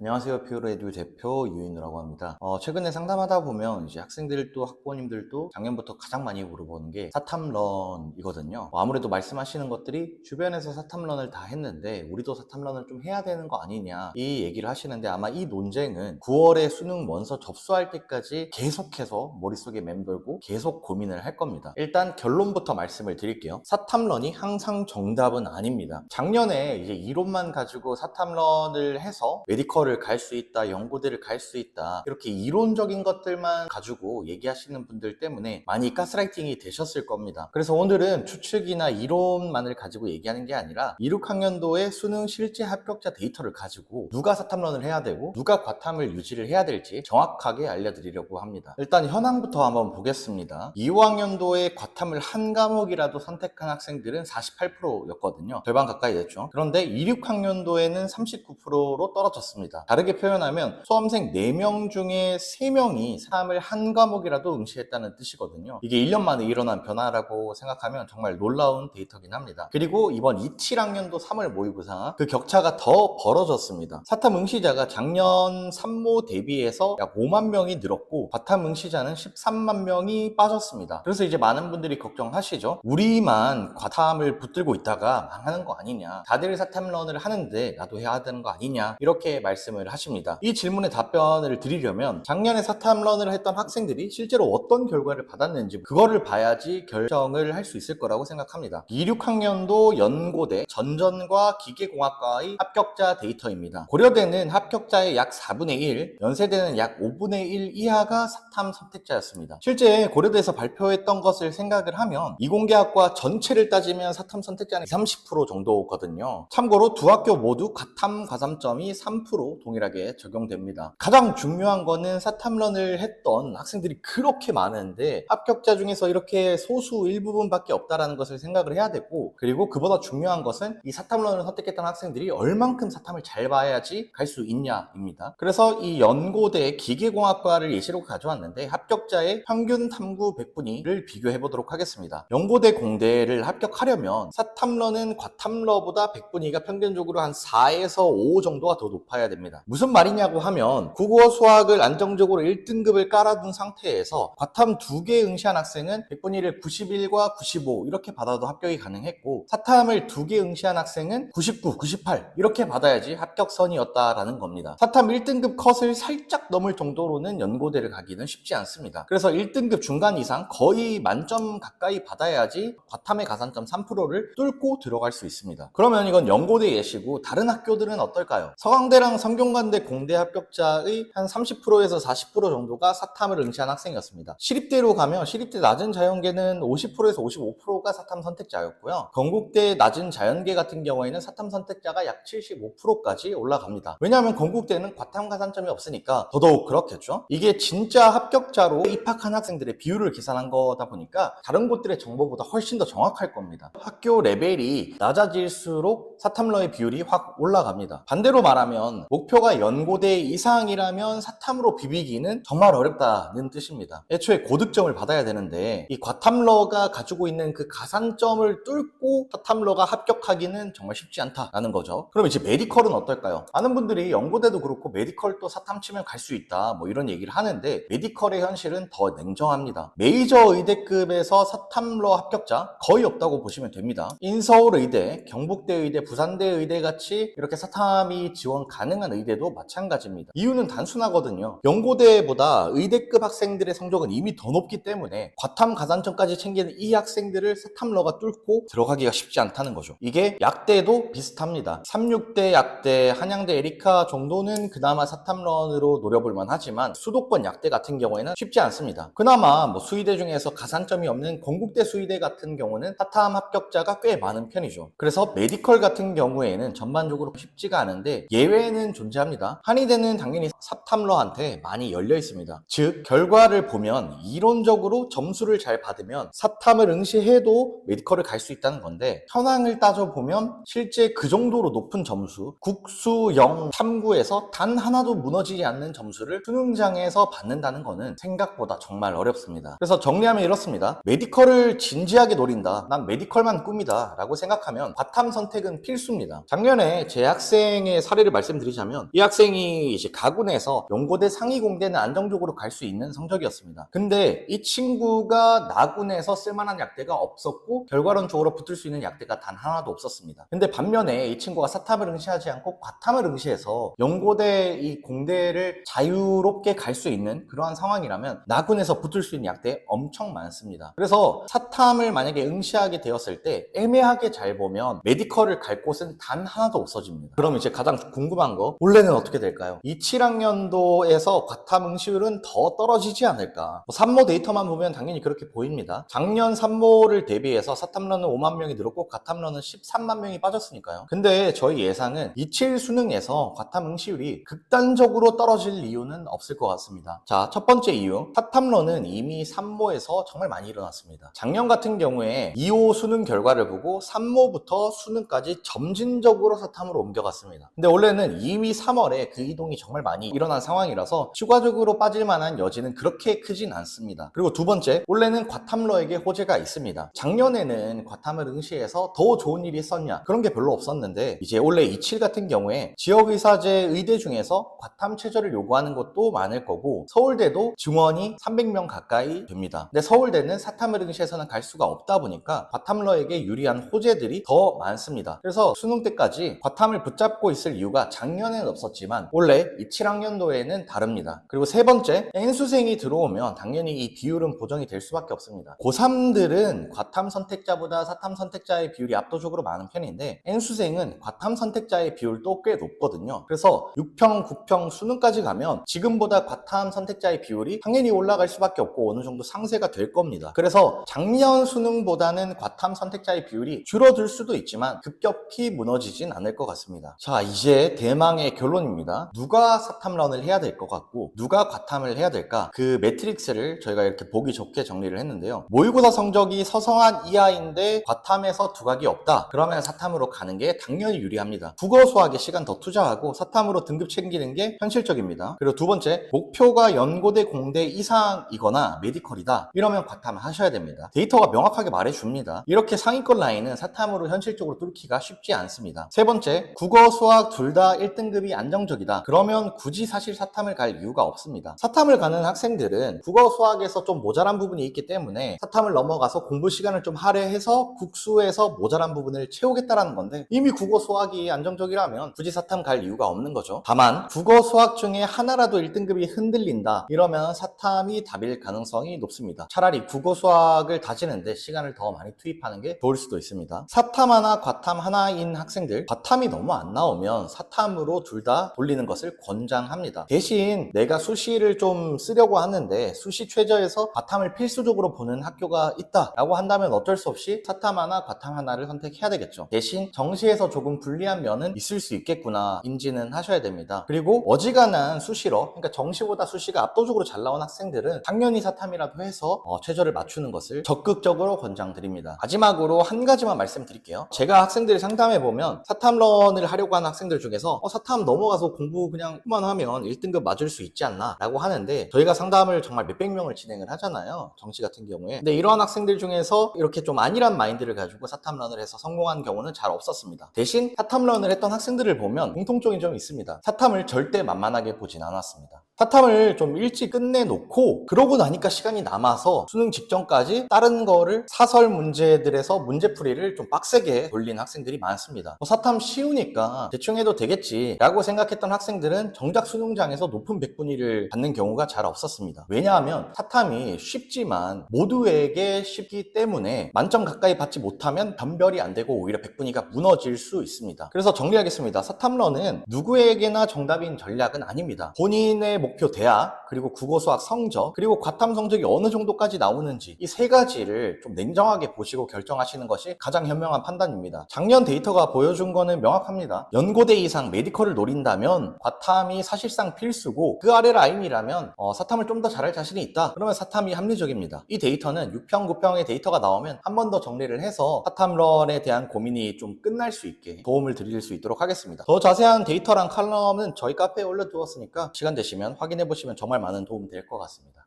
안녕하세요. 퓨어레듀 대표 유인우라고 합니다. 최근에 상담하다 보면 이제 학생들도 학부모님들도 작년부터 가장 많이 물어보는 게 사탐런이거든요. 아무래도 말씀하시는 것들이 주변에서 사탐런을 다 했는데 우리도 사탐런을 좀 해야 되는 거 아니냐 이 얘기를 하시는데, 아마 이 논쟁은 9월에 수능 원서 접수할 때까지 계속해서 머릿속에 맴돌고 계속 고민을 할 겁니다. 일단 결론부터 말씀을 드릴게요. 사탐런이 항상 정답은 아닙니다. 작년에 이제 이론만 가지고 사탐런을 해서 메디컬을 갈 수 있다, 연고대를 갈 수 있다, 이렇게 이론적인 것들만 가지고 얘기하시는 분들 때문에 많이 가스라이팅이 되셨을 겁니다. 그래서 오늘은 추측이나 이론만을 가지고 얘기하는 게 아니라 2, 6학년도의 수능 실제 합격자 데이터를 가지고 누가 사탐런을 해야 되고 누가 과탐을 유지를 해야 될지 정확하게 알려드리려고 합니다. 일단 현황부터 한번 보겠습니다. 2, 5학년도에 과탐을 한 과목이라도 선택한 학생들은 48%였거든요. 절반 가까이 됐죠. 그런데 2, 6학년도에는 39%로 떨어졌습니다. 다르게 표현하면 수험생 4명 중에 3명이 3을 한 과목이라도 응시했다는 뜻이거든요. 이게 1년 만에 일어난 변화라고 생각하면 정말 놀라운 데이터긴 합니다. 그리고 이번 2, 7학년도 3월 모의고사 그 격차가 더 벌어졌습니다. 사탐 응시자가 작년 산모 대비해서 약 5만 명이 늘었고 과탐 응시자는 13만 명이 빠졌습니다. 그래서 이제 많은 분들이 걱정하시죠. 우리만 과탐을 붙들고 있다가 망하는 거 아니냐, 다들 사탐런을 하는데 나도 해야 되는 거 아니냐, 이렇게 말씀을 하십니다. 이 질문에 답변을 드리려면 작년에 사탐런을 했던 학생들이 실제로 어떤 결과를 받았는지 그거를 봐야지 결정을 할 수 있을 거라고 생각합니다. 2, 6학년도 연고대 전전과 기계공학과의 합격자 데이터입니다. 고려대는 합격자의 약 4분의 1, 연세대는 약 5분의 1 이하가 사탐 선택자였습니다. 실제 고려대에서 발표했던 것을 생각을 하면 이공계학과 전체를 따지면 사탐 선택자는 20, 30% 정도거든요. 참고로 두 학교 모두 과탐 가산점이 3% 동일하게 적용됩니다. 가장 중요한 거는 사탐런을 했던 학생들이 그렇게 많은데 합격자 중에서 이렇게 소수 일부분밖에 없다라는 것을 생각을 해야 되고, 그리고 그보다 중요한 것은 이 사탐런을 선택했던 학생들이 얼만큼 사탐을 잘 봐야지 갈 수 있냐입니다. 그래서 이 연고대 기계공학과를 예시로 가져왔는데 합격자의 평균 탐구 100분위를 비교해 보도록 하겠습니다. 연고대 공대를 합격하려면 사탐러는 과탐러보다 100분위가 평균적으로 한 4에서 5 정도가 더 높아야 됩니다. 무슨 말이냐고 하면 국어 수학을 안정적으로 1등급을 깔아둔 상태에서 과탐 2개 응시한 학생은 100분위를 91과 95 이렇게 받아도 합격이 가능했고, 사탐을 2개 응시한 학생은 99, 98 이렇게 받아야지 합격선이었다라는 겁니다. 사탐 1등급 컷을 살짝 넘을 정도로는 연고대를 가기는 쉽지 않습니다. 그래서 1등급 중간 이상 거의 만점 가까이 받아야지 과탐의 가산점 3%를 뚫고 들어갈 수 있습니다. 그러면 이건 연고대 예시고 다른 학교들은 어떨까요? 서강대랑 성균관대 공대 합격자의 한 30%에서 40% 정도가 사탐을 응시한 학생이었습니다. 시립대로 가면 시립대 낮은 자연계는 50%에서 55%가 사탐 선택자였고요. 건국대 낮은 자연계 같은 경우에는 사탐 선택자가 약 75%까지 올라갑니다. 왜냐하면 건국대는 과탐 가산점이 없으니까 더더욱 그렇겠죠. 이게 진짜 합격자로 입학한 학생들의 비율을 계산한 거다 보니까 다른 곳들의 정보보다 훨씬 더 정확할 겁니다. 학교 레벨이 낮아질수록 사탐러의 비율이 확 올라갑니다. 반대로 말하면 목표가 연고대 이상이라면 사탐으로 비비기는 정말 어렵다는 뜻입니다. 애초에 고득점을 받아야 되는데 이 과탐러가 가지고 있는 그 가산점을 뚫고 사탐러가 합격하기는 정말 쉽지 않다라는 거죠. 그럼 이제 메디컬은 어떨까요? 많은 분들이 연고대도 그렇고 메디컬도 사탐 치면 갈 수 있다 뭐 이런 얘기를 하는데, 메디컬의 현실은 더 냉정합니다. 메이저 의대급에서 사탐러 합격자 거의 없다고 보시면 됩니다. 인서울의대, 경북대의대, 부산대의대 같이 이렇게 사탐이 지원 가능한 의대도 마찬가지입니다. 이유는 단순하거든요. 연고대보다 의대급 학생들의 성적은 이미 더 높기 때문에 과탐 가산점까지 챙기는 이 학생들을 사탐러가 뚫고 들어가기가 쉽지 않다는 거죠. 이게 약대도 비슷합니다. 36대 약대, 한양대 에리카 정도는 그나마 사탐런으로 노려볼만 하지만 수도권 약대 같은 경우에는 쉽지 않습니다. 그나마 뭐 수의대 중에서 가산점이 없는 건국대 수의대 같은 경우는 사탐 합격자가 꽤 많은 편이죠. 그래서 메디컬 같은 경우에는 전반적으로 쉽지가 않은데 예외는 존재합니다. 한의대는 당연히 사탐러한테 많이 열려 있습니다. 즉 결과를 보면 이론적으로 점수를 잘 받으면 사탐을 응시해도 메디컬을 갈 수 있다는 건데, 현황을 따져보면 실제 그 정도로 높은 점수, 국수 0 탐구에서 단 하나도 무너지지 않는 점수를 수능장에서 받는다는 거는 생각보다 정말 어렵습니다. 그래서 정리하면 이렇습니다. 메디컬을 진지하게 노린다, 난 메디컬만 꿈이다 라고 생각하면 과탐 선택은 필수입니다. 작년에 제 학생의 사례를 말씀드리자면 뭐냐면 이 학생이 이제 가군에서 연고대 상위공대는 안정적으로 갈 수 있는 성적이었습니다. 근데 이 친구가 나군에서 쓸만한 약대가 없었고 결과론적으로 붙을 수 있는 약대가 단 하나도 없었습니다. 근데 반면에 이 친구가 사탐을 응시하지 않고 과탐을 응시해서 연고대 이 공대를 자유롭게 갈 수 있는 그러한 상황이라면 나군에서 붙을 수 있는 약대 엄청 많습니다. 그래서 사탐을 만약에 응시하게 되었을 때 애매하게 잘 보면 메디컬을 갈 곳은 단 하나도 없어집니다. 그럼 이제 가장 궁금한 거 올해는 어떻게 될까요? 27학년도에서 과탐 응시율은 더 떨어지지 않을까? 산모 데이터만 보면 당연히 그렇게 보입니다. 작년 산모를 대비해서 사탐러는 5만 명이 늘었고 과탐러는 13만 명이 빠졌으니까요. 근데 저희 예상은 27 수능에서 과탐 응시율이 극단적으로 떨어질 이유는 없을 것 같습니다. 자, 첫 번째 이유, 사탐러는 이미 산모에서 정말 많이 일어났습니다. 작년 같은 경우에 2호 수능 결과를 보고 산모부터 수능까지 점진적으로 사탐으로 옮겨갔습니다. 근데 원래는 2위 3월에 그 이동이 정말 많이 일어난 상황이라서 추가적으로 빠질 만한 여지는 그렇게 크진 않습니다. 그리고 두 번째, 원래는 과탐러에게 호재가 있습니다. 작년에는 과탐을 응시해서 더 좋은 일이 있었냐? 그런 게 별로 없었는데 이제 올해 27 같은 경우에 지역의사제 의대 중에서 과탐 최저를 요구하는 것도 많을 거고 서울대도 증원이 300명 가까이 됩니다. 근데 서울대는 사탐을 응시해서는 갈 수가 없다 보니까 과탐러에게 유리한 호재들이 더 많습니다. 그래서 수능 때까지 과탐을 붙잡고 있을 이유가 작년에는 없었지만 원래 27학년도에는 다릅니다. 그리고 세 번째, N수생이 들어오면 당연히 이 비율은 보정이 될 수밖에 없습니다. 고3들은 과탐 선택자보다 사탐 선택자의 비율이 압도적으로 많은 편인데 N수생은 과탐 선택자의 비율도 꽤 높거든요. 그래서 6평, 9평 수능까지 가면 지금보다 과탐 선택자의 비율이 당연히 올라갈 수밖에 없고 어느 정도 상쇄가 될 겁니다. 그래서 작년 수능보다는 과탐 선택자의 비율이 줄어들 수도 있지만 급격히 무너지진 않을 것 같습니다. 자, 이제 대망의 결론입니다. 누가 사탐런을 해야 될 것 같고 누가 과탐을 해야 될까? 그 매트릭스를 저희가 이렇게 보기 좋게 정리를 했는데요. 모의고사 성적이 서성한 이하인데 과탐에서 두각이 없다. 그러면 사탐으로 가는 게 당연히 유리합니다. 국어 수학에 시간 더 투자하고 사탐으로 등급 챙기는 게 현실적입니다. 그리고 두 번째, 목표가 연고대 공대 이상이거나 메디컬이다. 이러면 과탐을 하셔야 됩니다. 데이터가 명확하게 말해줍니다. 이렇게 상위권 라인은 사탐으로 현실적으로 뚫기가 쉽지 않습니다. 세 번째, 국어 수학 둘 다 1등급이 안정적이다. 그러면 굳이 사실 사탐을 갈 이유가 없습니다. 사탐을 가는 학생들은 국어 수학에서 좀 모자란 부분이 있기 때문에 사탐을 넘어가서 공부 시간을 좀 할애해서 국수에서 모자란 부분을 채우겠다라는 건데 이미 국어 수학이 안정적이라면 굳이 사탐 갈 이유가 없는 거죠. 다만 국어 수학 중에 하나라도 1등급이 흔들린다. 이러면 사탐이 답일 가능성이 높습니다. 차라리 국어 수학을 다지는데 시간을 더 많이 투입하는 게 좋을 수도 있습니다. 사탐 하나, 과탐 하나인 학생들, 과탐이 너무 안 나오면 사탐으로 둘 다 돌리는 것을 권장합니다. 대신 내가 수시를 좀 쓰려고 하는데 수시 최저에서 과탐을 필수적으로 보는 학교가 있다라고 한다면 어쩔 수 없이 사탐 하나, 과탐 하나를 선택해야 되겠죠. 대신 정시에서 조금 불리한 면은 있을 수 있겠구나 인지는 하셔야 됩니다. 그리고 어지간한 수시로, 그러니까 정시보다 수시가 압도적으로 잘 나온 학생들은 당연히 사탐이라도 해서 최저를 맞추는 것을 적극적으로 권장드립니다. 마지막으로 한 가지만 말씀드릴게요. 제가 학생들 상담해보면 사탐런을 하려고 하는 학생들 중에서 사탐 넘어가서 공부 그냥 그만하면 1등급 맞을 수 있지 않나 라고 하는데 저희가 상담을 정말 몇백 명을 진행을 하잖아요. 정시 같은 경우에. 근데 이러한 학생들 중에서 이렇게 좀 안일한 마인드를 가지고 사탐런을 해서 성공한 경우는 잘 없었습니다. 대신 사탐런을 했던 학생들을 보면 공통적인 점이 있습니다. 사탐을 절대 만만하게 보진 않았습니다. 사탐을 좀 일찍 끝내놓고 그러고 나니까 시간이 남아서 수능 직전까지 다른 거를 사설 문제들에서 문제풀이를 좀 빡세게 돌린 학생들이 많습니다. 사탐 쉬우니까 대충 해도 되겠지 라고 생각했던 학생들은 정작 수능장에서 높은 백분위를 받는 경우가 잘 없었습니다. 왜냐하면 사탐이 쉽지만 모두에게 쉽기 때문에 만점 가까이 받지 못하면 변별이 안 되고 오히려 백분위가 무너질 수 있습니다. 그래서 정리하겠습니다. 사탐런은 누구에게나 정답인 전략은 아닙니다. 본인의 목표 대학, 그리고 국어 수학 성적, 그리고 과탐 성적이 어느 정도까지 나오는지 이 세 가지를 좀 냉정하게 보시고 결정하시는 것이 가장 현명한 판단입니다. 작년 데이터가 보여준 거는 명확합니다. 연고대 이상 메디컬을 노린다면 과탐이 사실상 필수고 그 아래 라인이라면 사탐을 좀 더 잘할 자신이 있다. 그러면 사탐이 합리적입니다. 이 데이터는 6평, 9평의 데이터가 나오면 한 번 더 정리를 해서 사탐런에 대한 고민이 좀 끝날 수 있게 도움을 드릴 수 있도록 하겠습니다. 더 자세한 데이터랑 칼럼은 저희 카페에 올려두었으니까 시간 되시면 확인해 보시면 정말 많은 도움이 될 것 같습니다.